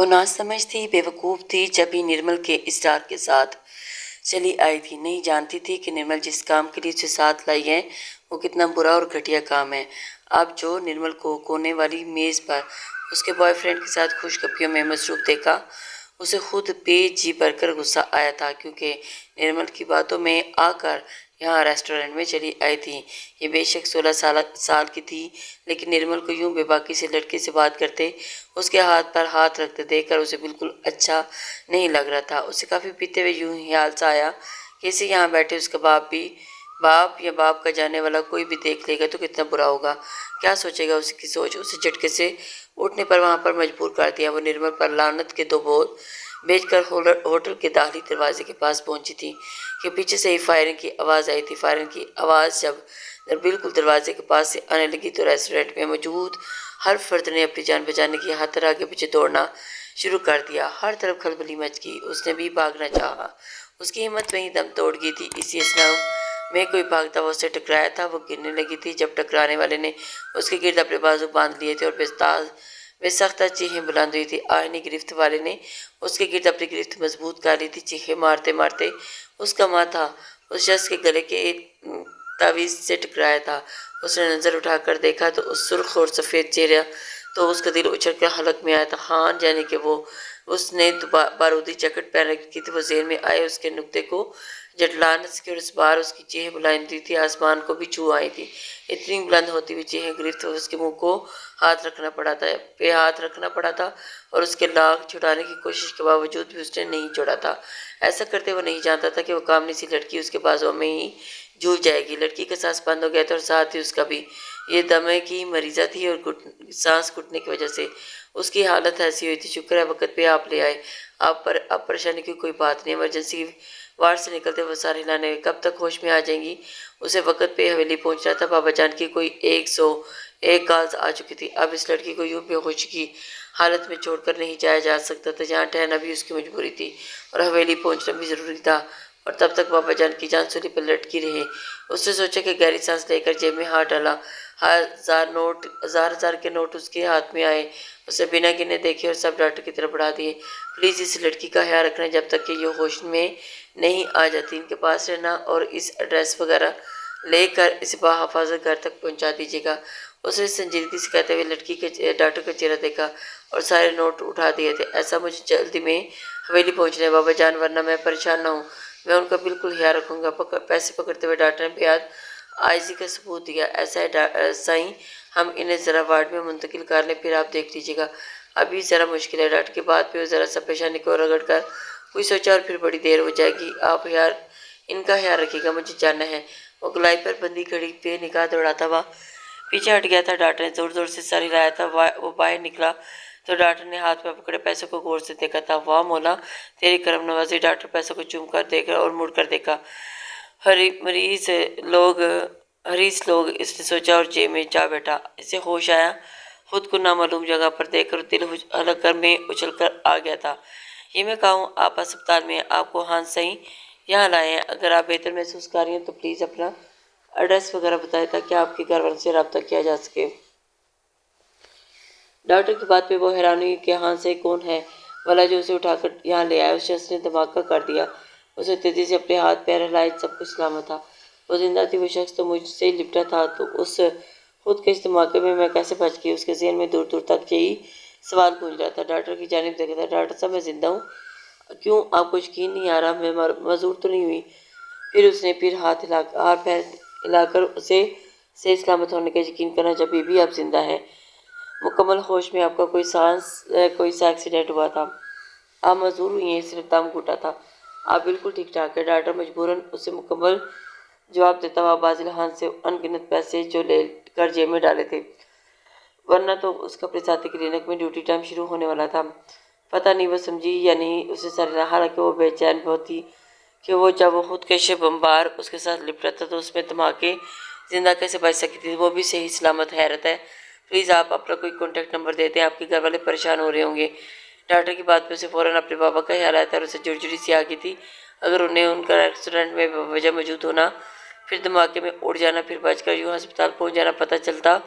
वो नासमझ थी, बेवकूफ़ थी। जब भी निर्मल के स्टार के साथ चली आई थी, नहीं जानती थी कि निर्मल जिस काम के लिए उसे साथ लाई है वो कितना बुरा और घटिया काम है। अब जो निर्मल को कोने वाली मेज़ पर उसके बॉयफ्रेंड के साथ खुशगपियों में मसरूफ़ देखा, उसे खुद पे जी भरकर गुस्सा आया था, क्योंकि निर्मल की बातों में आकर यहाँ रेस्टोरेंट में चली आई थी। ये बेशक 16 साल की थी, लेकिन निर्मल को यूं बेबाकी से लड़के से बात करते, उसके हाथ पर हाथ रखते देखकर उसे बिल्कुल अच्छा नहीं लग रहा था। उसे काफ़ी पीते हुए यूं ख्याल सा आया कि इसे यहाँ बैठे उसका बाप या बाप का जाने वाला कोई भी देख लेगा तो कितना बुरा होगा। क्या सोचेगा, उसकी सोच उसे झटके से उठने पर वहाँ पर मजबूर कर दिया। वो निर्मल पर लानत के 2 बोल भेजकर होटल के दाखिली दरवाजे के पास पहुंची थी कि पीछे से ही फायरिंग की आवाज़ आई थी। फायरिंग की आवाज़ जब बिल्कुल दरवाजे के पास से आने लगी तो रेस्टोरेंट में मौजूद हर फर्द ने अपनी जान बचाने की खातिर आगे पीछे दौड़ना शुरू कर दिया। हर तरफ खलबली मच गई। उसने भी भागना चाहा, उसकी हिम्मत वहीं दम तोड़ गई थी। इसी असनाम में कोई भागता हुआ उससे टकराया था। वो गिरने लगी थी जब टकराने वाले ने उसके गिर्द अपने बाजू बांध लिए थे और बेसख्त चीखें बुलंद हुई थी। आईनी गिरफ्त वाले ने उसके गिर्द अपनी गिरफ्त मजबूत कर ली थी। चीखें मारते मारते उसका माथा उस शख्स के गले के तावीज़ से टकराया था। उसने नज़र उठाकर देखा तो उस सुर्ख और सफ़ेद चेहरा, तो उसका दिल उछल कर हलक में आया था। हाँ, यानी कि वो उसने बारूदी जैकेट पहन रखी थी। वो जेल में आए उसके नुक्ते को जटलाने से और इस बार उसकी चीखें बुलंद थी, आसमान को भी छू आई थी। इतनी बुलंद होती हुई चीखें गिरफ्त उसके मुंह को हाथ रखना पड़ा था और उसके लाख छुड़ाने की कोशिश के बावजूद भी उसने नहीं छोड़ा था। ऐसा करते वो नहीं जानता था कि वो कामनी सी लड़की उसके बाजुओं में ही झूल जाएगी। लड़की का सांस बंद हो गया था और साथ ही उसका भी। ये दमे की मरीजा थी और सांस घुटने की वजह से उसकी हालत ऐसी हुई थी। शुक्र है वक्त पे आप ले आए। आप पर अब परेशानी की कोई बात नहीं। इमरजेंसी वार्ड से निकलते वो सारे हिलाने कब तक होश में आ जाएंगी। उसे वक्त पे हवेली पहुंचना था। बाबा जान की कोई 101 कॉल्स आ चुकी थी। अब इस लड़की को यूं बेहोशी की हालत में छोड़कर नहीं जाया जा सकता था। जहाँ ठहरना भी उसकी मजबूरी थी और हवेली पहुंचना भी ज़रूरी था, और तब तक बाबा जान की जान सूली पर लटकी रहे। उसने सोचा कि गहरी सांस लेकर जेब में हाथ डाला। हजार के नोट उसके हाथ में आए। उसे बिना गिने देखे और सब डॉक्टर की तरफ बढ़ा दिए। प्लीज़ इस लड़की का ख्याल रखना जब तक कि ये होश में नहीं आ जाती। इनके पास रहना और इस एड्रेस वगैरह लेकर इसे बाहिफाजत घर तक पहुंचा दीजिएगा। उसने संजीदगी से कहते हुए लड़की के डॉक्टर का चेहरा देखा और सारे नोट उठा दिए थे। ऐसा मुझे जल्दी में हवेली पहुंचना है बाबा जान, वरना मैं परेशान ना हूँ। मैं उनका बिल्कुल ख्याल रखूँगा। पैसे पकड़ते हुए डॉक्टर ने बेहद आइजी का सबूत दिया। ऐसा है साईं, हम इन्हें ज़रा वार्ड में मुंतकिल कर लें, फिर आप देख लीजिएगा। अभी ज़रा मुश्किल है। डॉक्टर की बात पे ज़रा सा पेशानी को रगड़ कर कोई सोचा और फिर बड़ी देर हो जाएगी। आप यार इनका ख्याल रखिएगा, मुझे जाना है। वो गुलाई पर बंदी खड़ी पे निगाह दौड़ाता हुआ पीछे हट गया था। डॉक्टर ने जोर जोर से सर हिलाया था। वो बाहर निकला तो डॉक्टर ने हाथ में पकड़े पैसों को गौर से देखा था। वाह मौला, तेरी करम नवाजी। डॉक्टर पैसों को चूम कर देखा और मुड़ कर देखा। हरीस लोग इसने सोचा और जेब में जा बैठा। इसे होश आया, खुद को नामालूम जगह पर देखकर दिल हलक कर में उछल कर आ गया था। ये मैं कहूँ आप अस्पताल में, आपको हाँ सही यहाँ लाए हैं। अगर आप बेहतर महसूस कर रही हैं तो प्लीज़ अपना एड्रेस वगैरह बताएं ताकि आपके घर वालों से रब्ता किया जा सके। डॉक्टर की बात पे वो हैरान हुई कि हाँ से कौन है वाला जो उसे उठाकर यहाँ ले आया। उस शख्स ने धमाका कर दिया। उसे तेजी से अपने हाथ पैर हिलाए, सब कुछ सलामत था। वो जिंदा थी। वो शख्स तो मुझसे ही लिपटा था, तो उस खुद के इस धमाके में मैं कैसे बच गई। उसके ज़हन में दूर दूर तक यही सवाल गूंज रहा था। डॉक्टर की जानिब देखा था। डॉक्टर साहब, मैं जिंदा हूँ। क्यों, आपको यकीन नहीं आ रहा? मैं मजबूर तो नहीं हुई? फिर उसने हाथ पैर हिलाकर उसे सही सलामत होने का यकीन करना। जब भी आप जिंदा हैं, मुकम्मल होश में, आपका कोई सा एक्सीडेंट हुआ था, आप मजबूर हुई हैं, सिर्फ दम घुटा था, आप बिल्कुल ठीक ठाक है। डॉक्टर मजबूरन उसे मुकम्मल जवाब देता हुआ बाजिल हाथ से अनगिनत पैसे जो ले कर जेब में डाले थे, वरना तो उसका अपने साथी क्लिनिक में ड्यूटी टाइम शुरू होने वाला था। पता नहीं वो समझी या नहीं, उसे सर, हालांकि वो बेचैन बहुत थी कि वो जब वो खुद के शे बम्बार उसके साथ लिपटा था तो उसमें धमाके जिंदा कैसे बच सकी थी, वो भी सही सलामत। हैरत है। प्लीज़ आप अपना कोई कॉन्टैक्ट नंबर देते हैं, आपके घर वाले परेशान हो रहे होंगे। डॉक्टर की बात पे उसे फ़ौरन अपने बाबा का ख्याल आया था और उसे जुड़जुड़ी सी आ गई थी। अगर उन्हें उनका रेस्टोरेंट में वजह मौजूद होना, फिर धमाके में उड़ जाना, फिर बचकर यूँ अस्पताल पहुँच जाना पता चलता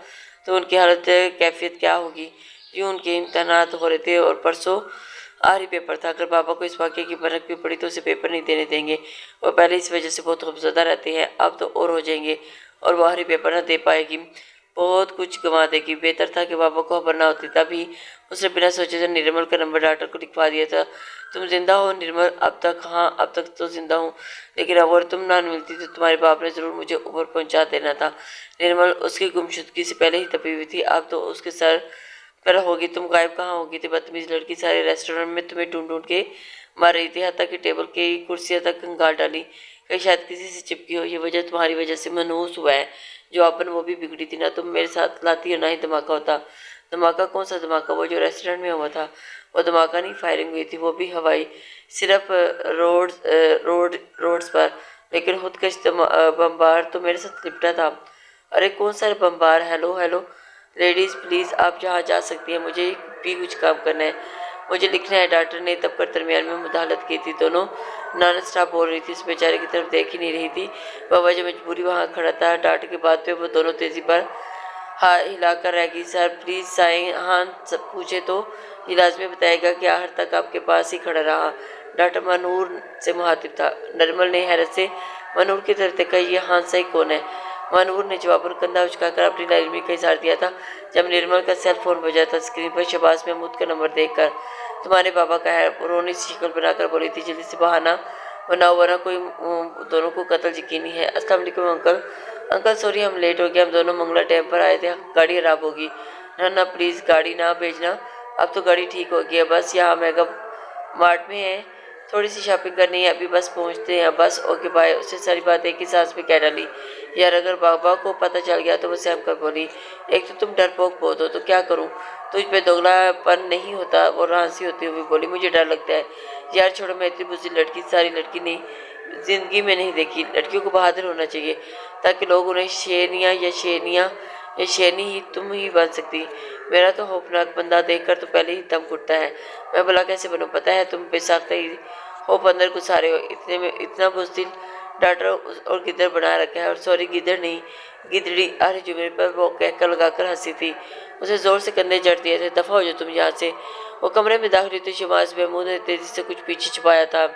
तो उनकी हालत कैफियत क्या होगी। जून के इम्तहानात हो रहे थे और परसों आखिरी पेपर था। अगर बाबा को इस वाक़े की भनक भी पड़ी तो उसे पेपर नहीं देने देंगे। वो पहले इस वजह से बहुत खौफज़दा रहते हैं, अब तो और हो जाएंगे और वो आखिरी पेपर ना दे पाएगी, बहुत कुछ गंवा देगी। बेहतर था कि बाबा को खबर ना होती। तभी उसने बिना सोचे तो निर्मल का नंबर डॉक्टर को लिखवा दिया था। तुम जिंदा हो निर्मल? अब तक? हाँ, अब तक तो जिंदा हूँ, लेकिन अगर तुम ना मिलती तो तुम्हारे बाप ने ज़रूर मुझे ऊपर पहुँचा देना था। निर्मल उसकी गुमशुदगी से पहले ही तपी हुई थी। अब तो उसके सर पर होगी। तुम गायब कहाँ होगी थी बदतमीज लड़की? सारे रेस्टोरेंट में तुम्हें ढूंढ ढूंढ के मार रही थी, हत्ता की टेबल की कुर्सियाँ तक गाड़ डाली। कहीं शायद किसी से चिपकी हो। ये वजह तुम्हारी वजह से मनहूस हुआ है। जो अपन वो भी बिगड़ी थी ना तुम मेरे साथ लाती और ना ही धमाका होता। धमाका? कौन सा धमाका? वो जो रेस्टोरेंट में हुआ था वो धमाका नहीं, फायरिंग हुई थी, वो भी हवाई, सिर्फ रोड्स पर। लेकिन खुदकश बम्बार तो मेरे साथ लिपटा था। अरे कौन सा bomber? Hello hello ladies please, आप जहाँ जा सकती हैं, मुझे भी कुछ काम करना है, मुझे लिखना है। डॉक्टर ने तब कर दरमियान में मुदाखलत की थी। दोनों नॉन स्टॉप बोल रही थी, उस बेचारे की तरफ देख ही नहीं रही थी। बाबा जो मजबूरी वहाँ खड़ा था। डॉक्टर की बात पे वो दोनों तेज़ी पर हाँ हिलाकर रह गई। सर प्लीज़ साईं, हाँ सब पूछे तो इलाज में बताएगा कि आखिर तक आपके पास ही खड़ा रहा। डॉक्टर मनूर से मुखातिब था। नरमल ने हैरत से मनूर की तरफ देखा। ये हाँ सही कौन है? मनूर ने जवाबन कंधा उचकाकर अपनी लाइलमी का इजहार दिया था। जब निर्मल का सेल फोन बजा था, स्क्रीन पर शहबाज महमूद का नंबर देखकर तुम्हारे बाबा का है, रोनी सी शक्ल बनाकर बोली थी। जल्दी से बहाना बनाओ वरना कोई दोनों को कत्ल यकीनी है। अस्सलाम वालेकुम अंकल। अंकल सॉरी हम लेट हो गए, हम दोनों मंगला डैम पर आए थे, गाड़ी खराब होगी। ना ना प्लीज़ गाड़ी ना भेजना, अब तो गाड़ी ठीक हो गई है, बस यहाँ मेगा मार्ट में है, थोड़ी सी शॉपिंग करनी है, अभी बस पहुँचते हैं, बस ओके बाय। उससे सारी बात एक ही सांस में कह डाली। यार अगर बाबा को पता चल गया तो वो सहम कर बोली, एक तो तुम डरपोक बहुत हो, तो क्या करूँ? तुझ पे दोगलापन नहीं होता? वो रांसी होती हुई बोली, मुझे डर लगता है। यार छोड़ो, मैं इतनी बुजुर्ग लड़की सारी लड़की नहीं जिंदगी में नहीं देखी। लड़कियों को बहादुर होना चाहिए ताकि लोग उन्हें शेरनियाँ या शेरनी ही तुम ही बन सकती। मेरा तो खौफनाक बंदा देखकर तो पहले ही दम घुटता है। मैं भला कैसे बनूं? पता है तुम बेसाख्ता ही खौफ अंदर घुसा हो। इतने में इतना बुज़दिल डॉक्टर और गिद्दड़ बना रखा है। और सॉरी गिद्दड़ नहीं, गिदड़ी। आखिरी जुमले पर वो कहकर लगाकर हंसी थी। उसे जोर से कंधे जड़ दिए थे। दफ़ा हो जो तुम यहाँ से। वो कमरे में दाखिल हुई तो शहबाज महमूद ने तेजी से कुछ पीछे छुपाया था।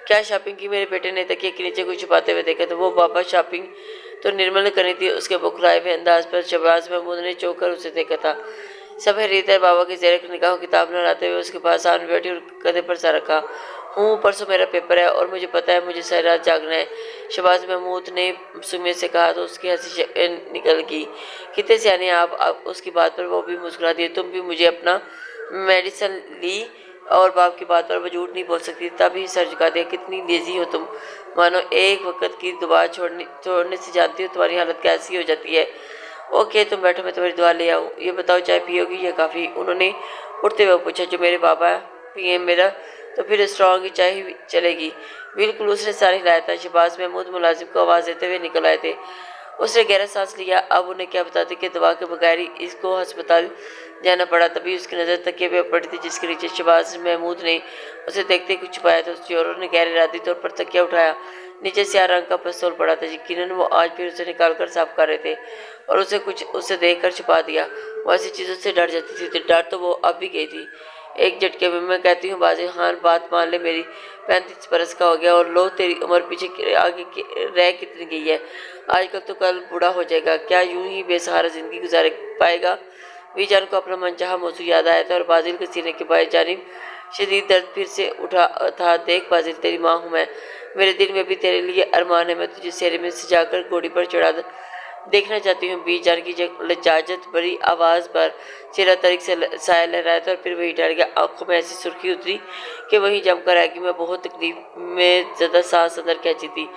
क्या शॉपिंग की? मेरे बेटे ने तकिए के नीचे कुछ छुपाते हुए देखा। तो वो बाबा शॉपिंग तो निर्मल ने करनी थी। उसके बुखलाए हुए अंदाज पर शहबाज महमूद ने चौंक कर उसे देखा था। सब हैरीतर बाबा की ज़ेर निगाहों किताब न लाते हुए उसके पास आन बैठी और कंधे पर सा रखा। हूँ परसों मेरा पेपर है और मुझे पता है मुझे सारी रात जागना है, शहबाज महमूद ने सुमित से कहा। तो उसकी हंसी निकल गई। कितने सियाने आप। उसकी बात पर वो भी मुस्कुरा दिए। तुम भी मुझे अपना मेडिसिन ली और बाप की बात पर वो झूठ नहीं बोल सकती। तभी सर झुका दिया। कितनी लेजी हो तुम, मानो एक वक्त की दुआ छोड़ने से जानती हो तुम्हारी हालत कैसी हो जाती है। ओके तुम बैठो, मैं तुम्हारी दुआ ले आऊँ। ये बताओ चाय पियोगी या काफ़ी? उन्होंने उठते हुए पूछा। जो मेरे बाबा पिए मेरा तो फिर स्ट्रॉन्ग ही चाय ही चलेगी। बिल्कुल। उसने सारे हिलाया था। शहबाज महमूद मुलाजिम को आवाज़ देते हुए निकल आए थे। उसने गहरा सांस लिया। अब उन्हें क्या बताते कि दवा के बगैर ही इसको अस्पताल जाना पड़ा। तभी उसकी नज़र तकिए पे पड़ी थी जिसके नीचे शहबाज महमूद ने उसे देखते कुछ छुपाया था। उस चोरों ने गैर इरादी तौर पर तकिया उठाया। नीचे स्याह रंग का पिस्तौल पड़ा था। यकीनन वो आज फिर उसे निकाल कर साफ कर रहे थे और उसे देख कर छुपा दिया। वो ऐसी चीज़ों से डर जाती थी। डर तो वो अब भी गई थी। एक झटके में मैं कहती हूँ बाजी खान बात मान ले मेरी। 35 बरस का हो गया और लो तेरी उम्र पीछे आगे रह कितनी गई है। आजकल तो कल बूढ़ा हो जाएगा। क्या यूं ही बेसहारा ज़िंदगी गुजार पाएगा? वीजान को अपना मनचाहा मौजू याद आया था और बाजिल के सीने के बाएं जानिब शदीद दर्द फिर से उठा था। देख बाजिल, तेरी माँ हूँ मैं, मेरे दिल में भी तेरे लिए अरमान है। मैं तुझे सेहरे में सजाकर घोड़ी पर चढ़ा देखना चाहती हूँ। बीच जान की लजाजत बड़ी आवाज़ पर चेहरा तरीक से साया लहराया था और फिर वही डर गया। आंखों में ऐसी सुर्खी उतरी कि वहीं जमकर आएगी। मैं बहुत तकलीफ में ज़्यादा सांस अंदर खींची थी।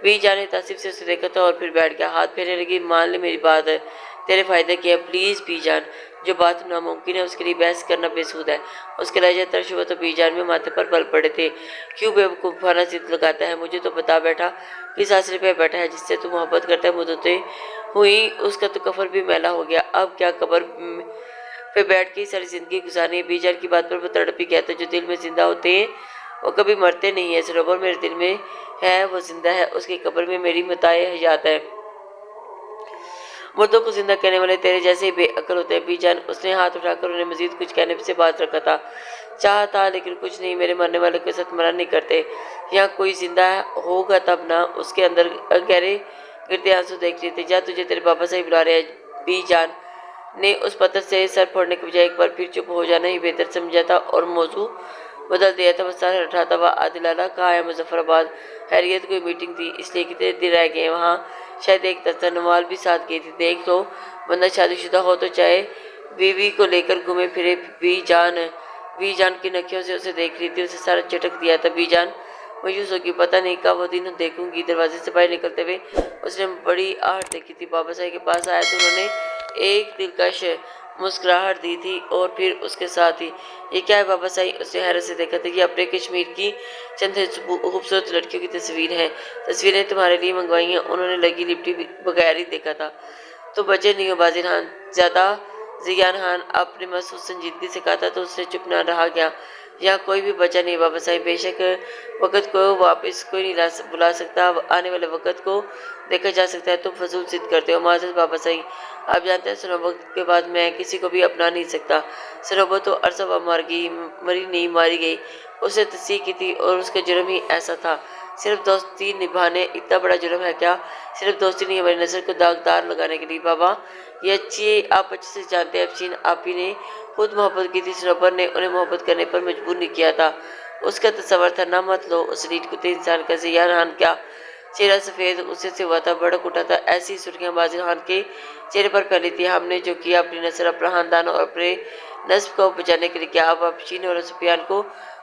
बीच जाने तासीब से उसे देखा था और फिर बैठ गया। हाथ फेरने लगी। मान ले मेरी बात है, तेरे फायदे की है, प्लीज़ बीजान। जो बात नामुमकिन है उसके लिए बहस करना बेसूद है। उसके लहजे तरश हुआ तो बीजान में माथे पर बल पड़े थे। क्यों बेवकूफ़ाना जिद लगाता है? मुझे तो बता बैठा किस आसरे पे बैठा है जिससे तू मोहब्बत करता है? मुद्दतें हुई उसका तो कफन भी मैला हो गया। अब क्या कब्र पे बैठ के सारी ज़िंदगी गुजारनी है? बीजान की बात पर वो तड़प ही गया था। जो दिल में जिंदा होते हैं वो कभी मरते नहीं है। सरोवर मेरे दिल में है, वो जिंदा है, उसकी कब्र में मेरी मताए हयात है। मुर्दों को जिंदा कहने वाले तेरे जैसे ही बेअक्ल होते हैं बीजान। उसने हाथ उठाकर उन्हें मजीद कुछ कहने से बात रखा था, चाहा था लेकिन कुछ नहीं। मेरे मरने वाले के साथ मना नहीं करते। यहाँ कोई जिंदा होगा तब ना। उसके अंदर गहरे गिरते आंसू देख रही थी। जा, तुझे तेरे बाबा से ही बुला रहे हैं। बीजान ने उस पत्थर से सर फोड़ने के बजाय एक बार फिर चुप हो जाना ही बेहतर समझा था और मौजू बदल दिया था। वह सर हटाता हुआ आदिलाला कहाँ है मुजफ्फराबाद? हैरियत कोई मीटिंग थी इसलिए कितने दिन रह गए वहाँ। शायद एक दस्ता नवाल भी साथ गई थी। देख तो बंदा शादीशुदा हो तो चाहे बीवी को लेकर घूमे फिरे। बीजान की नखियों से उसे देख रही थी। उसे सारा झटक दिया था। बीजान मायूस होगी, पता नहीं कब वो दिन देखूंगी। दरवाजे से बाहर निकलते हुए उसने बड़ी आहट देखी थी। बाबा साहब के पास आया तो उन्होंने एक दिलकश मुस्कुराहट दी थी और फिर उसके साथ ही, ये क्या है बाबा साहब? उसने हैरत से देखा था कि अपने कश्मीर की चंद खूबसूरत लड़कियों की तस्वीर है। तस्वीरें तुम्हारे लिए मंगवाई हैं। उन्होंने लगी लिपटी बगैर ही देखा था। तो बचे नहीं हो बाजिर खान ज़्यादा। जियान खान अपनी महसूस संजीदगी से कहा था तो उसने चुप न रहा गया। यहाँ कोई भी बचा नहीं बाबा साहब। बेशक वक़्त को वापस कोई नहीं बुला सकता। आने वाले वक़्त को देखा जा सकता है। तुम फजूल जिद करते हो माजरत बाबा साहब। आप जानते हैं सनोबत के बाद मैं किसी को भी अपना नहीं सकता। सनोबत तो अरसा मार गई, मरी नहीं मारी गई। उसने तस्दीक की थी और उसका जुर्म ही ऐसा था। सिर्फ दोस्ती निभाने इतना बड़ा जुर्म है क्या? सिर्फ दोस्ती नहीं, हमारी नज़र को दागदार लगाने के लिए। बाबा ये आप अच्छे से जानते हैं अफशीन आप ही ने खुद मोहब्बत की थी। सरोवर ने उन्हें मोहब्बत करने पर मजबूर नहीं किया था। उसका तस्वर था ना मत लो उस रीढ़ कुत्ते इंसान का। जियान खान क्या चेहरा सफ़ेद गुस्से से हुआ था, भड़क उठा था। ऐसी सुर्खियाँ बाजिर खान के चेहरे पर फैली थी। हमने जो किया अपनी नस्ल, अपना खानदान और अपने नस्ब को बचाने के लिए किया। अब अफशीन और सुफियान को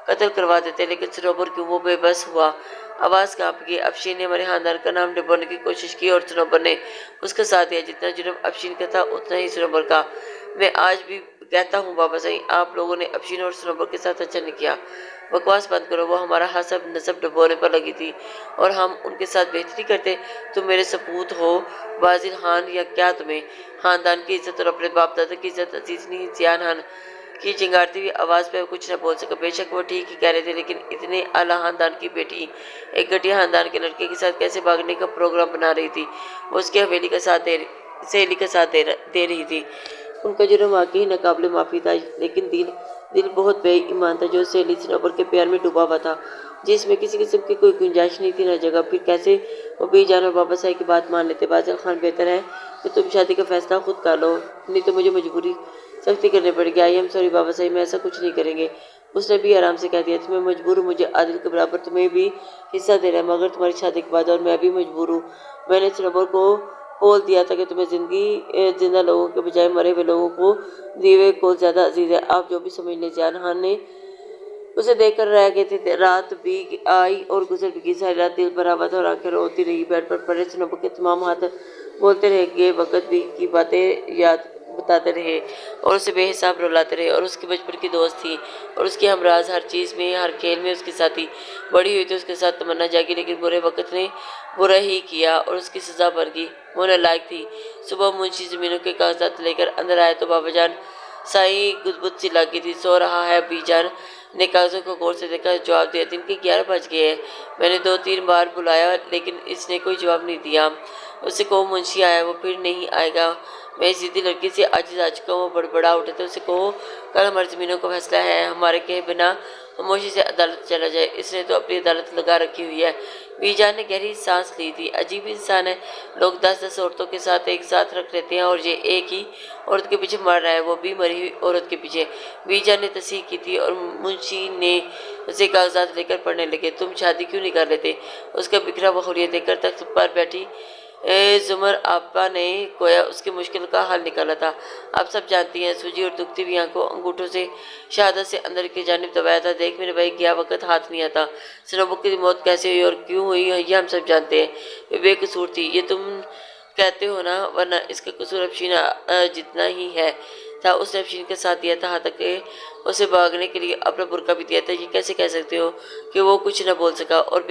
कत्ल करवा देते, लेकिन सरोवर क्यों वो बेबस हुआ। आवाज़ कांप गई। अफशीन ने हमारे खानदान का नाम डुबोने की कोशिश की और सरोवर ने उसका साथ दिया। जितना जुर्म अफशीन का था उतना ही सरोवर का। मैं आज भी कहता हूँ बाबा साहब, आप लोगों ने अफशीन और सरोवर के साथ अच्छा नहीं किया। बकवास बंद करो। वो हमारा हसब नसब डुबोने पर लगी थी और हम उनके साथ बेहतरी करते। तुम मेरे सपूत हो बाजिर खान, या क्या तुम्हें खानदान की इज्जत और अपने बाप दादा की इज्जत अजीज नहीं? जियान खान की चिंगारती हुई आवाज़ पर कुछ न बोल सका। बेशक वो ठीक ही कह रहे थे, लेकिन इतने आला खानदान की बेटी एक घटिया खानदान के लड़के के साथ कैसे भागने का प्रोग्राम बना रही थी? वो उसकी हवेली का साथ सहेली का साथ दे रही थी। उनका जुर्म वाकई नाकाबिले माफ़ी था, लेकिन दिल दिल बहुत बेईमान था जो सहेली सनोबर के प्यार में डूबा हुआ था, जिसमें किसी किस्म की कोई गुंजाइश नहीं थी न जगह। फिर कैसे वो बीजान और बाबा साहब की बात मान लेते? बादल खान, बेहतर है कि तुम शादी का फैसला खुद कर लो, नहीं तो मुझे मजबूरी सख्ती करनी पड़ेगी। आई एम सॉरी बाबा साहब, मैं ऐसा कुछ नहीं करेंगे। उसने भी आराम से कह दिया, तुम्हें मजबूर हूँ, मुझे आदिल के बराबर तुम्हें भी हिस्सा देना है, मगर तुम्हारी शादी के बाद और मैं भी मजबूर हूँ। मैंने सनोबर को बोल दिया था कि तुम्हें जिंदा लोगों के बजाय मरे हुए लोगों को दिए हुए को ज़्यादा अजीज है। आप जो भी समझ लें। जान खान ने उसे देखकर रह गए थे। रात भी आई और गुजर भी गई। सारी रात दिल भरा हुआ था और आंखें रोती रही। बेड पर पड़े सनोबर के तमाम हाथ बोलते रहे, गे वक़्त भी की बातें याद बताते रहे और उसे बेहिसाब रुलाते रहे। और उसकी बचपन की दोस्त थी और उसकी हमराज, हर चीज़ में हर खेल में उसके साथी। बड़ी हुई तो उसके साथ तमन्ना जागी, लेकिन बुरे वक़्त ने बुरा ही किया और उसकी सज़ा बन गई। वो नालायक थी। सुबह मुंशी ज़मीनों के कागजात लेकर अंदर आए तो बाबा जान साई गुदगुद सी लगी थी। सो रहा है? बीजान ने कागजों को गौर से देखा, जवाब दिया, दिन के 11 बज गए हैं। मैंने 2-3 बार बुलाया लेकिन इसने कोई जवाब नहीं दिया। उससे कहो मुंशी आया, वो फिर नहीं आएगा। मैं जिद्दी लड़की से आजिज़ आ चुका हूँ। वो बड़बड़ा उठे थे। उसे कहो कल हमारी ज़मीनों का फैसला है, हमारे कहे बिना खामोशी से अदालत चला जाए। इसने तो अपनी अदालत लगा रखी हुई है। बीजान ने गहरी सांस ली थी। अजीब इंसान है, लोग 10-10 औरतों के साथ एक साथ रख लेते हैं और ये एक ही औरत के पीछे मर रहा है, वो भी मरी हुई औरत के पीछे। बीजान ने तस्दीक की थी और मुंशी ने उसे कागजात लेकर पढ़ने लगे। तुम शादी क्यों नहीं कर लेते? उसका बिखरा हुआ हुलिया देखकर तख्त पर बैठी जुमर आपा ने गोया उसकी मुश्किल का हल निकाला था। आप सब जानती हैं। सूजी और दुखती हुई आंखों अंगूठों से शहादत से अंदर की जानिब दबाया था। देख मेरे भाई, गया वक़्त हाथ नहीं आता। सनोबर की मौत कैसे हुई और क्यों हुई ये हम सब जानते हैं। वे बेकसूर थी, ये तुम कहते हो ना, वरना इसका कसूर अफशीन जितना ही है था। उसने अफशीन का साथ दिया था, यहाँ तक कि उसे भागने के लिए अपना बुर्का भी दिया था। ये कैसे कह सकते हो कि वो कुछ न बोल सका और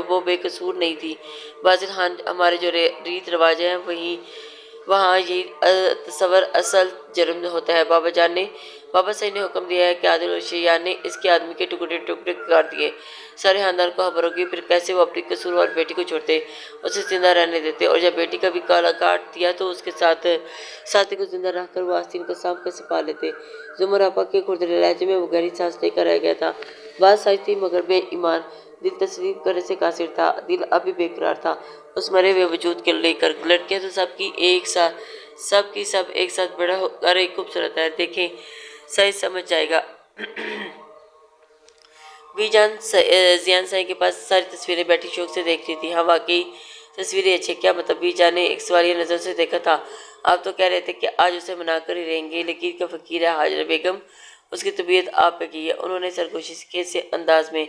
वो बेकसूर नहीं थी? बाजिल खान, हमारे जो रीत रिवाज हैं वही वहाँ ये तस्वर असल जुर्म होता है। बाबा सईद ने हुक्म दिया है कि आदिल और शिया ने इसके आदमी के टुकड़े टुकड़े कर दिए। सारे खानदान को खबर होगी, फिर कैसे वो अपनी कसूरवार बेटी को छोड़ते, उसे जिंदा रहने देते, और जब बेटी का भी काला काट दिया तो उसके साथ साथी को जिंदा रखकर वो आस्तीन का सांप कैसे पा लेते। जुमर आपा के खुरदरे लहजे में वो गहरी सांस लेकर रह गया था। बात सच थी मगर बेईमान दिल तस्लीम करने से कासिर था। दिल अभी बेकरार था उस मरे हुए वजूद के लेकर। लड़कियां तो सब एक साथ बड़ा होकर एक खूबसूरत है, देखें सही समझ जाएगा। जियान साई के पास सारी तस्वीरें बैठी शौक से देख रही थी। हाँ वाकई तस्वीरें अच्छी, क्या मतलब? बीजान ने एक सवालिया नज़र से देखा था। आप तो कह रहे थे कि आज उसे मनाकर ही रहेंगे। लकीर का फ़कीर है हाजरा बेगम, उसकी तबीयत आप पे की है, उन्होंने सरगोशी के से अंदाज में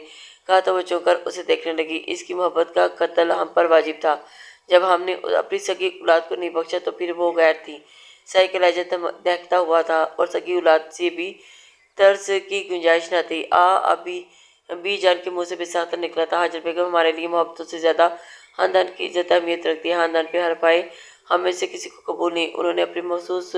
कहा। तो वो चौंकर उसे देखने लगी। इसकी मोहब्बत का कत्ल हम पर वाजिब था। जब हमने अपनी सगी औलाद को नहीं बख्शा तो फिर वो गैर थी। साई का लहजा दहकता हुआ था और सगी औलाद से भी तर्स की गुंजाइश न थी। अभी जान के मुंह से बेसाख्ता निकला था। हाजर बेगम हमारे लिए मोहब्बतों से ज़्यादा खानदान की इज्जत अहमियत रखती है। खानदान पे हर पाए हम में से किसी को कबूल नहीं, उन्होंने अपनी महसूस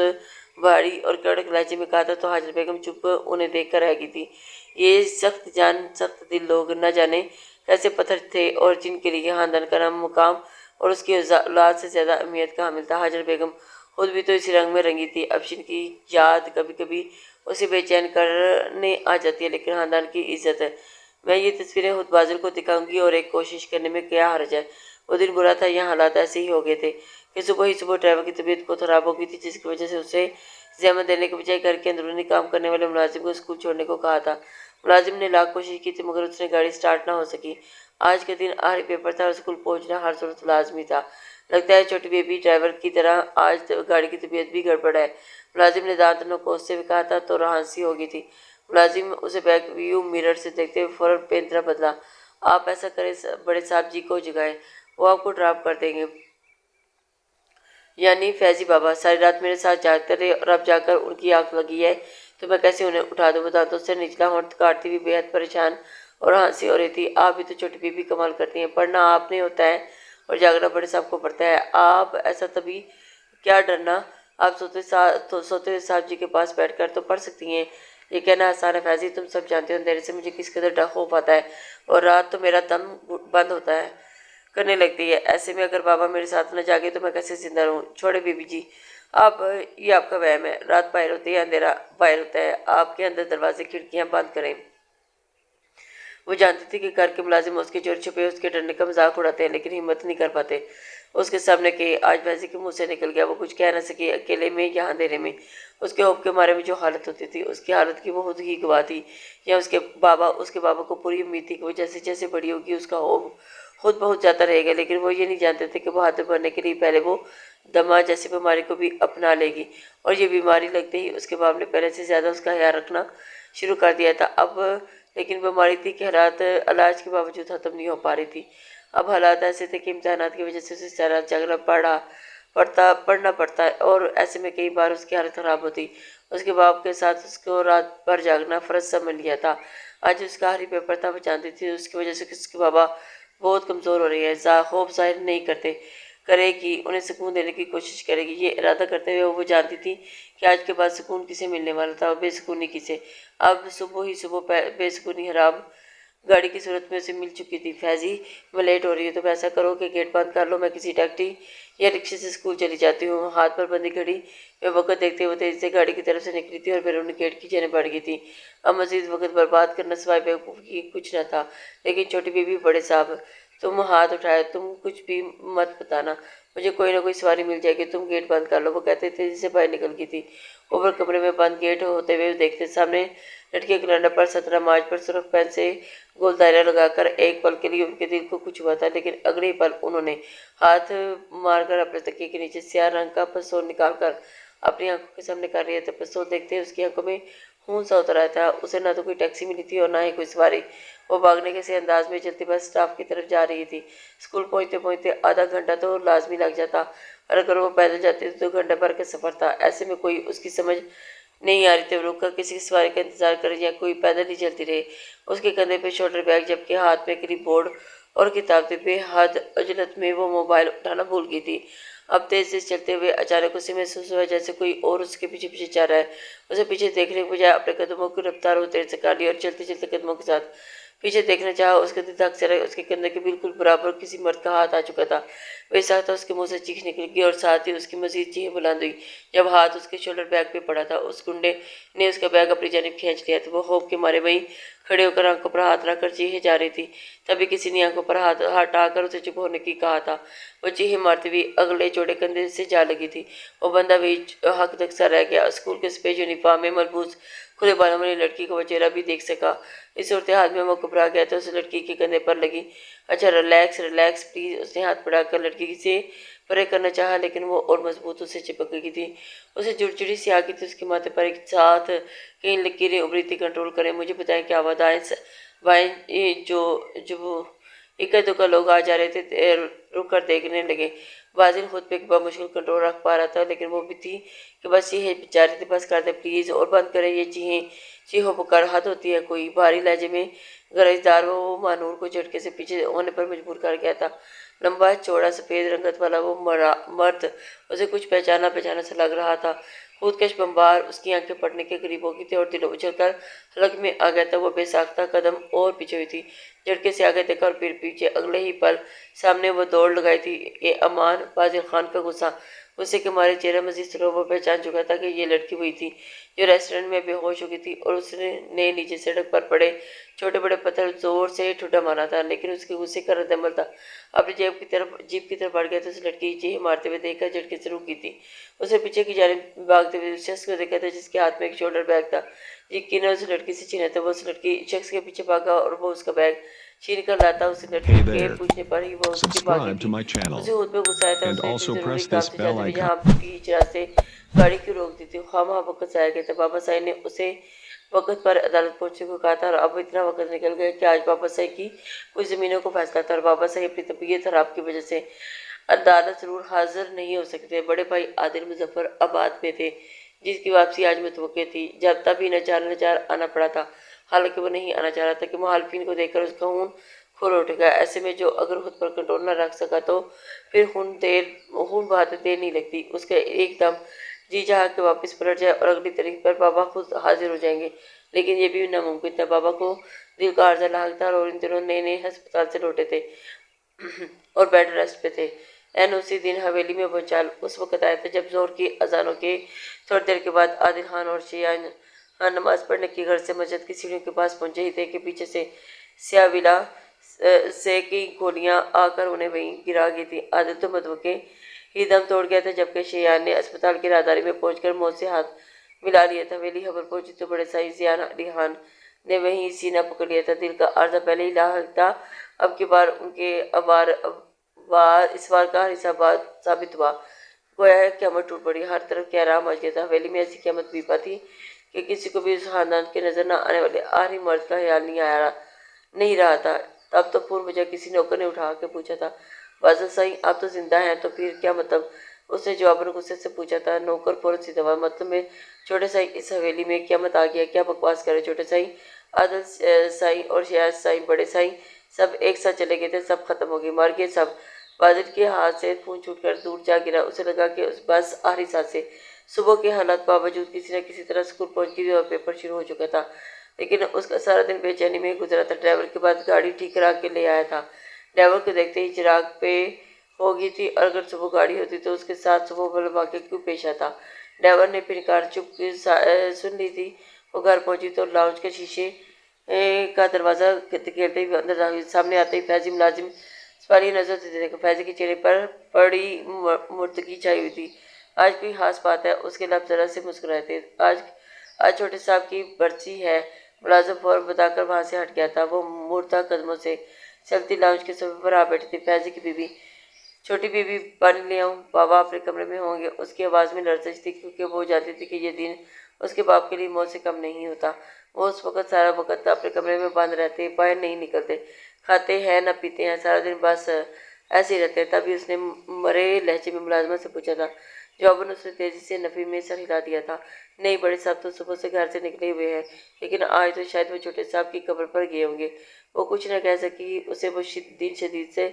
भारी और कड़क लहजे में कहा था। तो हाजर बेगम चुप उन्हें देख कर रह गई थी। ये सख्त जान सख्त दिल लोग न जाने कैसे पत्थर थे और जिनके लिए खानदान का नाम मुकाम और उसकी औलाद से ज़्यादा अहमियत का हामिल था। हाजर बेगम खुद भी तो इसी रंग में रंगी थी। अफशीन की याद कभी कभी उसे बेचैन करने आ जाती है, लेकिन खानदान की इज्जत है। मैं ये तस्वीरें खुद बाजुल को दिखाऊंगी और एक कोशिश करने में क्या हर्ज है। वो दिन बुरा था, यहाँ हालात ऐसे ही हो गए थे कि सुबह ही सुबह ड्राइवर की तबीयत को खराब हो गई थी, जिसकी वजह से उसे जहमत देने के बजाय घर के अंदरूनी काम करने वाले मुलाजिम को स्कूल छोड़ने को कहा था। मुलाजिम ने लाख कोशिश की थी मगर उसने गाड़ी स्टार्ट ना हो सकी। आज के दिन आखिरी पेपर था और स्कूल पहुंचना हर सूरत लाजमी था। लगता है छोटी बेबी ड्राइवर की तरह आज गाड़ी की तबीयत भी गड़बड़ है। मुलाजिम ने दांत नोकोस से भी कहा था तो राहंसी हो गई थी। मुलाजिम उसे बैक व्यू मिरर से देखते हुए फौरन पेंतरा बदला। आप ऐसा करें बड़े साहब जी को जगाएं, वो आपको ड्रॉप कर देंगे। यानी फैजी बाबा सारी रात मेरे साथ जागते रहे और अब जाकर उनकी आंख लगी है तो मैं कैसे उन्हें उठा दूँ? दांतों से निचला होंठ काटती हुई बेहद परेशान और हंसी हो रही थी। आप भी तो छोटी बीबी कमाल करती हैं, पढ़ना आपने होता है और जागना बड़े साहब को पड़ता है। आप ऐसा तभी क्या डरना, आप सोते हुए साहब जी के पास बैठकर तो पढ़ सकती हैं। ये कहना आसान है फैजी, तुम सब जानते हो अंधेरे से मुझे किस कदर डर खौफ आता है और रात तो मेरा दम बंद होता है करने लगती है। ऐसे में अगर बाबा मेरे साथ न जागे तो मैं कैसे जिंदा रहूं? छोड़े बीबी जी, आप ये आपका वहम है। रात बाहर होती है, अंधेरा बाहर होता है। आपके अंदर दरवाजे खिड़कियां बंद करें। वो जानती थी कि घर के मुलाजिम उसके चोरी छुपे उसके डरने का मजाक उड़ाते हैं, लेकिन हिम्मत नहीं कर पाते उसके सामने कि आज वैसे के मुंह से निकल गया। वो कुछ कह न सके। अकेले में या अंधेरे में उसके खौफ के मारे में जो हालत होती थी उसकी हालत की वो खुद ही गवाह थी। या उसके बाबा को पूरी उम्मीद थी कि वो जैसे जैसे बड़ी होगी उसका खौफ खुद बहुत ज़्यादा रहेगा, लेकिन वो ये नहीं जानते थे कि वो हाथ भरने के लिए पहले वो दमा जैसी बीमारी को भी अपना लेगी। और ये बीमारी लगते ही उसके बाप ने पहले से ज़्यादा उसका ख्याल रखना शुरू कर दिया था। अब लेकिन बीमारी थी कि हालात इलाज के बावजूद ख़त्म नहीं हो पा रही थी। अब हालात ऐसे थे कि इम्तहानात की वजह से उसे सारा जागना पढ़ना पड़ता है और ऐसे में कई बार उसकी हालत ख़राब होती। उसके बाप के साथ उसको रात भर जागना फ़र्ज समझ लिया था। आज उसका आखिरी पेपर था। वो जानती थी उसकी वजह से उसके बाबा बहुत कमज़ोर हो रही है। खौफ जाहिर नहीं करेगी, उन्हें सुकून देने की कोशिश करेगी। ये इरादा करते हुए वो जानती थी कि आज के बाद सुकून किसे मिलने वाला था और बेसुकूनी किसे। अब सुबह ही सुबह बेसुकूनी हराम गाड़ी की सूरत में उसे मिल चुकी थी। फैजी, मैं लेट हो रही हूँ, तो ऐसा करो कि गेट बंद कर लो, मैं किसी टैक्सी या रिक्शे से स्कूल चली जाती हूँ। हाथ पर बंदी घड़ी मैं वक्त देखते हुए तेजी से गाड़ी की तरफ से निकली थी और फिर उन्हें गेट की जाने बढ़ गई थी। अब मजीद वक्त बर्बाद करना सिवाय बेवकूफ़ी कुछ न था। लेकिन छोटी बीबी, बड़े साहब, तुम हाथ उठाए, तुम कुछ भी मत बताना, मुझे कोई ना कोई सवारी मिल जाएगी, तुम गेट बंद कर लो। वो कहते थे जिसे बाहर निकल गई थी। ऊपर कमरे में बंद गेट होते हुए देखते सामने लटके कैलेंडर पर 17 मार्च पर सुर्ख पेन से गोल दायरा लगाकर एक पल के लिए उनके दिल को कुछ हुआ था, लेकिन अगले पल उन्होंने हाथ मारकर अपने तकिए के नीचे स्याह रंग का पस्तौल निकालकर अपनी आंखों के सामने कर रही था। पस्तौल देखते ही उसकी आंखों में खून सा उतर आया था। उसे ना तो कोई टैक्सी मिली थी और ना ही कोई सवारी। वो भागने के से अंदाज में चलती बस स्टाफ की तरफ जा रही थी। स्कूल पहुंचते पहुंचते आधा घंटा तो लाजमी लग जाता और अगर वो पैदल जाती तो 2 घंटे भर का सफर था। ऐसे में कोई उसकी समझ नहीं आ रही थी। रुक कर किसी सवारी का इंतजार करे या कोई पैदल ही चलती रहे। उसके कंधे पे शोल्डर बैग जबकि हाथ में क्लिप बोर्ड और किताब थी। बेहद अजलत में वो मोबाइल उठाना भूल गई थी। अब तेज तेज चलते हुए अचानक उसे महसूस हुआ जैसे कोई और उसके पीछे पीछे जा रहा है। उसे पीछे देखने के बजाय अपने कदमों की रफ्तार वो तेज से कर ली और चलते चलते कदमों के साथ पीछे देखना चाहा। उसके दिल धक से उसके कंधे के बिल्कुल बराबर किसी मर्द का हाथ आ चुका था। वैसा था उसके मुंह से चीख निकल गई और साथ ही उसकी मजीद चीखें बुलंद हुई जब हाथ उसके शोल्डर बैग पे पड़ा था। उस गुंडे ने उसका बैग अपनी जानिब खींच लिया तो वो खौफ के मारे वहीं खड़े होकर आंखों पर हाथ रखकर चीखे जा रही थी। तभी किसी ने आंखों पर हाथ हटाकर उसे चुप होने की कहा था। वो चीखे मारती हुई अगले चौड़े कंधे से जा लगी थी। वो बंदा भी हक तक सा रह गया। स्कूल के सफेद यूनिफॉर्म में मलबूस खुले बालों वाली लड़की को वो चेहरा भी देख सका। इस सूरत हाल में वो घबरा गया तो उस लड़की के कंधे पर लगी। अच्छा रिलैक्स रिलैक्स प्लीज, उसने हाथ बढ़ाकर लड़की से परे करना चाहा लेकिन वो और मजबूत उसे चिपक गई थी। उसे जुड़चुड़ी सी आ गई थी। उसके माथे पर एक साथ कई लकीरें उभरी थी। कंट्रोल करें, मुझे बताएं क्या हुआ था। वाइन जो जो वो इक्का दुक्का लोग आ जा रहे थे रुक कर देखने लगे। बाजिल खुद पे बमुश्किल कंट्रोल रख पा रहा था लेकिन वो भी थी कि बस ये बेचारी थी, बस कर दे प्लीज और बंद करे ये चीहो पुकार। हद होती है। कोई भारी लहजे में गरजदार वो मानूर को झटके से पीछे होने पर मजबूर कर गया था। लंबा चौड़ा सफेद रंगत वाला वो मर्द उसे कुछ पहचाना पहचाना सा लग रहा था। खुदकश बम्बार उसकी आंखें पड़ने के करीब हो गई थी और दिल उछलकर हलक में आ गया था। वो बेसाख्ता कदम और पीछे हुई थी। झटके से आगे देखा और फिर पीछे। अगले ही पल सामने वो दौड़ लगाई थी। ये अमान बाजिल खान का गुस्से के मारे चेहरा मजीद सुरख। वो पहचान चुका था कि ये लड़की हुई थी जो रेस्टोरेंट में बेहोश हो गई थी और उसने नीचे सड़क पर पड़े छोटे बड़े पत्थर जोर से ठुड्डा मारा था। लेकिन उसके गुस्से का रद्दमल था। अपनी जीप की तरफ बढ़ गया तो उस लड़की चीख मारते हुए देखकर झटके से रुक गई थी। उसने पीछे की जानिब भागते हुए उस शख्स को देखा था जिसके हाथ में एक शोल्डर बैग था। यकीन उस लड़की से छीना था। वो उस लड़की शख्स के पीछे भागा और वो उसका बैग छीन कर लाता। उस लड़की Hey के there. पूछने पर ही वो उसके भागी Subscribe to थी। my उसे channel खुद पे गुस्सा आया था। and उसने इतनी also जरूरी press काम this से bell जाते हुए icon. जहाँ बीच रास्ते गाड़ी क्यों रोक दी थी। खामखा वक्त आया गया था। बाबा साहब ने उसे वक्त पर अदालत पहुंचने को कहा था और अब इतना वक्त निकल गया कि आज बाबा साहब की कुछ ज़मीनों को फैसला था और बाबा साहब अपनी तबीयत खराब की वजह से अदालत जरूर हाजिर नहीं हो सकते। बड़े भाई आदिल मुजफ्फर आबाद में थे जिसकी वापसी आज मुतवक्के थी। जब तभी नचार आना पड़ा था। हालांकि वो नहीं आना चाह रहा था कि मुखालिफिन को देखकर उसका खून खोल उठेगा। ऐसे में जो अगर खुद पर कंट्रोल न रख सका तो फिर खून बहाते देर नहीं लगती। उसका एकदम जी चाह के वापस पलट जाए और अगली तारीख पर बाबा खुद हाजिर हो जाएंगे। लेकिन ये भी नामुमकिन था। बाबा को दिल का अर्जा लाक था और इन दिनों नए नए अस्पताल से लौटे थे और बेड रेस्ट पे थे। एन उसी दिन हवेली में भूचाल उस वक्त आया था जब जोर की अजानों के थोड़ी देर के बाद आदिल खान और शियान खान नमाज पढ़ने के घर से मस्जिद की सीढ़ियों के पास पहुंचे ही थे कि पीछे से सियाविला से की गोलियां आकर उन्हें वहीं गिरा गई थी। आदिल तो मदवके ही दम तोड़ गया था जबकि शियान ने अस्पताल की राहदारी में पहुंचकर मौत से हाथ मिला लिया था। हवेली खबर पहुंची तो बड़े साई जियान अली खान ने वहीं सीना पकड़ लिया था। दिल का अर्जा पहले ही लाक था, अब की बार उनके इस बार का हिसाब साबित हुआ। गोया है क़यामत टूट पड़ी। हर तरफ कहराम मच गया था। हवेली में ऐसी क़यामत बीपा थी कि किसी को भी उस खानदान के नजर न आने वाले आखिरी मर्द का ख्याल नहीं रहा था। तब तो पूर्व वजह किसी नौकर ने उठा के पूछा था, बादल साईं आप तो जिंदा हैं तो फिर क्या मतलब। उसने जवाबन गुस्से से पूछा था। नौकर फौरन सी दवा मतलब में छोटे साईं इस हवेली में क़यामत आ गया, क्या बकवास करे। छोटे साईं आदिल साईं और शयाज साईं बड़े साईं सब एक साथ चले गए थे। सब खत्म हो गए, मर गए सब। बादल के हाथ से खून छूटकर दूर जा गिरा। उसे लगा कि उस बस आखिरी सांस से सुबह के हालात बावजूद किसी न किसी तरह स्कूल पहुंच गई और पेपर शुरू हो चुका था। लेकिन उसका सारा दिन बेचैनी में गुजरा था। ड्राइवर के बाद गाड़ी ठीक करा के ले आया था। ड्राइवर को देखते ही चिराग पे हो गई थी और अगर सुबह गाड़ी होती तो उसके साथ सुबह वाला वाक़या क्यों पेश आता। ड्राइवर ने फिर कार चुप सुन ली थी। वो घर पहुंची तो लाउंज के शीशे का दरवाज़ा खेलते हुए अंदर सामने आते ही फैजी मुलाजिम सवाली नजर से देखा। फैजी के चेहरे पर बड़ी मुर्दगी छाई हुई थी। आज कोई खास बात है। उसके लब जरा से मुस्कुराए थे। आज छोटे साहब की बरसी है। मुलाजिम फौरन बताकर वहां से हट गया था। वो मुर्दा कदमों से चलती लाउंज के सोफे पर आ बैठी थी। फैजी की बीवी छोटी बीवी पानी ले आऊं, बाबा अपने कमरे में होंगे। उसकी आवाज़ में लरजश थी क्योंकि वो जानती थी कि ये दिन उसके बाप के लिए मौत से कम नहीं होता। वो उस वक्त सारा वक्त अपने कमरे में बंद रहते, बाहर नहीं निकलते, खाते हैं न पीते हैं, सारा दिन बस ऐसे ही रहते हैं। तभी उसने मरे लहजे में मुलाजमत से पूछा था। जवाबन उसने तेजी से नफी में सर हिला दिया था। नहीं, बड़े साहब तो सुबह से घर से निकले हुए हैं लेकिन आज तो शायद वो छोटे साहब की कब्र पर गए होंगे। वो कुछ न कह सकी। उसे वो दिन शदीद से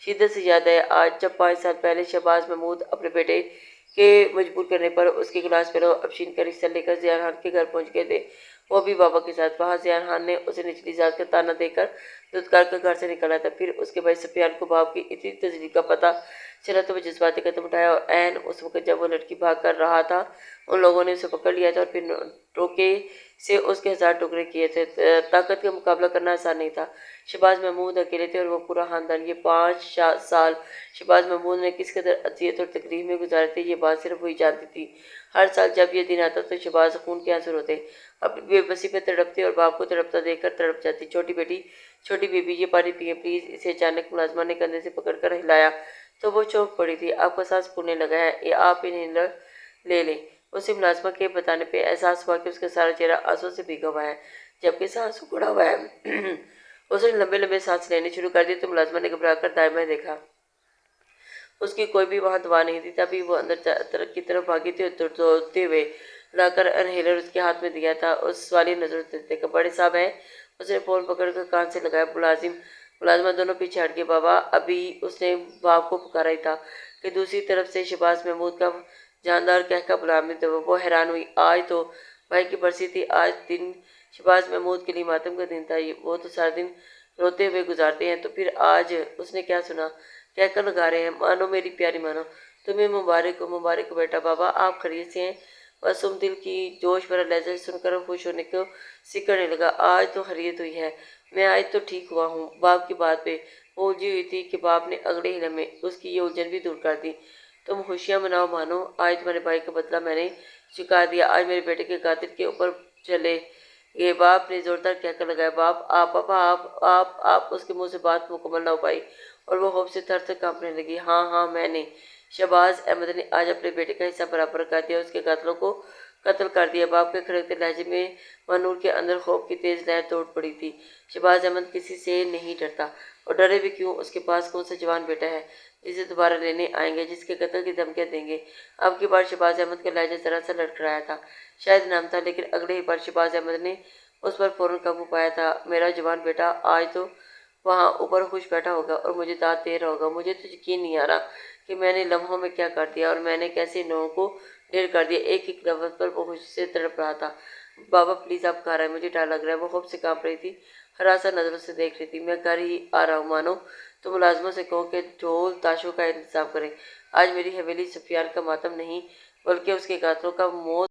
शिद्दत से याद है आज जब 5 साल पहले शहबाज महमूद अपने बेटे के मजबूर करने पर उसके गिलास में अफशीन का रिश्ता लेकर ज़ियान खान के घर पहुंच गए थे, वो भी बाबा के साथ। वहाँ ज़ियान खान ने उसे निचली जात का ताना देकर धुतकार कर घर से निकाला था। फिर उसके भाई सफियान को बाप की इतनी तजलील का पता चला तो वो जज्बाती कदम उठाया और ऐन उस वक्त जब वो लड़की भाग कर रहा था, उन लोगों ने उसे पकड़ लिया था और फिर टोके से उसके 1000 टुकड़े किए थे। ताकत का मुकाबला करना आसान नहीं था। शहबाज महमूद अकेले थे और वो पूरा खानदान। ये 5 साल शहबाज महमूद ने किस कदर अजियत और तकलीफ में गुजारे थे, ये बात सिर्फ वही जानती थी। हर साल जब ये दिन आता तो शहबाज खून के आंसू रोते, अपनी बेबसी पे तड़पते और बाप को तड़पता देखकर तड़प जाती। छोटी बेटी, छोटी बीबी, ये पानी पिए प्लीज। इसे अचानक मुलाजमा ने कंधे से पकड़कर हिलाया तो वो चौंक पड़ी थी। आपका सांस फूलने लगा है, ये आप इन्हें ले लें। उसे मुलाजमा के बताने पे एहसास हुआ कि उसका सारा चेहरा आंसू से भीगा हुआ है, जबकि सांस उखड़ा हुआ है। उसने लंबे लंबे सांस लेने शुरू कर दिए तो मुलाजमा ने घबराकर दाएं बाएं देखा। उसकी कोई भी वहां दवा नहीं थी। तभी वो अंदर की तरफ भागी थी और दौड़ते हुए लाकर अनहेलर उसके हाथ में दिया था। उस वाली नजर से देखा, बड़े साहब हैं। उसने फोन पकड़कर कान से लगाया। मुलाजिमा दोनों पीछे हट गए। बाबा, अभी उसने बाप को पुकारा ही था कि दूसरी तरफ से शहबाज महमूद का जानदार कहका बुला में तो वो हैरान हुई। आज तो भाई की बरसी थी। आज दिन शहबाज महमूद के लिए मातम का दिन था। वो तो सारा दिन रोते हुए गुजारते हैं, तो फिर आज उसने क्या सुना, कहकर लगा रहे हैं। मानो मेरी प्यारी, मानो तुम्हें मुबारक हो बेटा। बाबा, आप खरीद से हैं। मासूम दिल की जोश भरा लहजा सुनकर खुश होने को सिकड़ने लगा। आज तो खरीद हुई है, मैं आज तो ठीक हुआ हूँ। बाप की बात पे वो उलझी हुई थी कि बाप ने अगले ही लम्हे उसकी ये उलझन भी दूर कर दी। तुम खुशियाँ मनाओ मानो, आज तुम्हारे भाई का बदला मैंने चुका दिया। आज मेरे बेटे के कातिल के ऊपर चले ये। बाप ने जोरदार कहकर लगाया। बाप, आप पापा, आप। उसके मुंह से बात मुकम्मल ना हो पाई और वो खौफ से थर थर कांपने लगी। हाँ, मैंने, शहबाज अहमद ने आज अपने बेटे का हिस्सा बराबर कर दिया, उसके कातलों को कत्ल कर दिया। बाप के खड़कते लहजे में मनूर के अंदर खौफ की तेज लहर तोड़ पड़ी थी। शहबाज अहमद किसी से नहीं डरता, और डरे भी क्यों? उसके पास कौन सा जवान बेटा है जिसे दोबारा लेने आएंगे, जिसके कत्ल की धमकियां देंगे? अब की बार शहबाज अहमद का लहजा जरा सा लड़खड़ाया था, शायद नाम था, लेकिन अगले ही बार शहबाज अहमद ने उस पर फौरन काबू पाया था। मेरा जवान बेटा आज तो वहाँ ऊपर खुश बैठा होगा और मुझे दाद दे रहा होगा। मुझे तो यकीन नहीं आ रहा कि मैंने लम्हों में क्या कर दिया और मैंने कैसे इन लोगों को ढेर कर दिया। एक एक लफ्ज़ पर वो खुशी से तड़प रहा था। बाबा प्लीज़, आप कहाँ रहे, मुझे डर लग रहा है। वो खूब से काँप रही थी, हरासा नज़रों से देख रही थी। मैं घर ही आ रहा हूँ मानो, तो मुलाजमों से कहो कि ढोल ताशों का इंतजाम करें। आज मेरी हवेली सफियान का मातम नहीं, बल्कि उसके कातलों का मौत